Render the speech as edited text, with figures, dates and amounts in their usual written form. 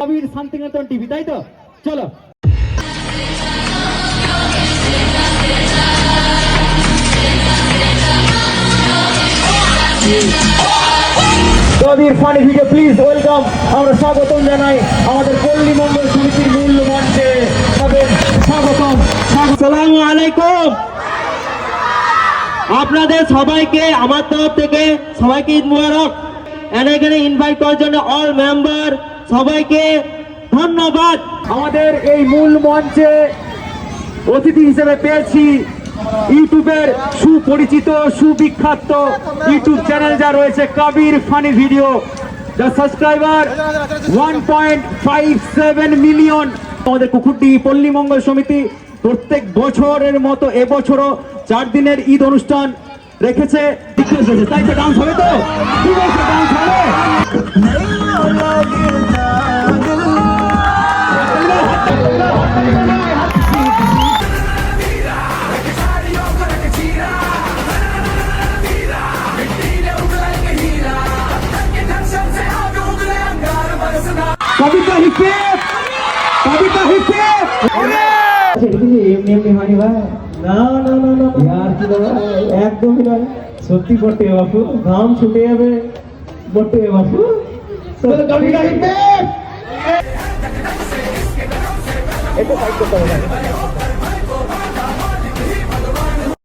কবির Santiniketan TV, তাই তো? চলো। কবির ফানি ভিডিও প্লিজ ওয়েলকাম। আমরা স্বাগতম জানাই আমাদের পল্লী মঙ্গল সমিতির মূল মঞ্চে। স্বাগতম। আসসালামু আলাইকুম। আপনাদের সবাইকে আমার তরফ থেকে সবাইকে ঈদ মুবারক। এখানে ইনভাইট করার জন্য অল মেম্বার সবাইকে ধন্যবাদ। আমাদের এই মূল মঞ্চে অতিথি হিসেবে পেয়েছি ইউটিউবের সুপরিচিত সুবিখ্যাত ইউটিউব চ্যানেল যা রয়েছে কবির ফানি ভিডিও, যার সাবস্ক্রাইবার 1.57 মিলিয়ন। আমাদের কুকুরটি পল্লী মঙ্গল সমিতি প্রত্যেক বছরের মতো এবছরও 4 দিনের ঈদ অনুষ্ঠান রেখেছে। তাই তো ডান্স হবে, তো ডান্স হবে। কবিতা হিপে কবিতা হিপে এমনি হয়নি ভাই। না না না না একদমই নয়, সত্যি বটে বাপু, ঘাম ছুটে যাবে বটে বাপু। কবিতা হিপে একটু সাইড করতে হবে।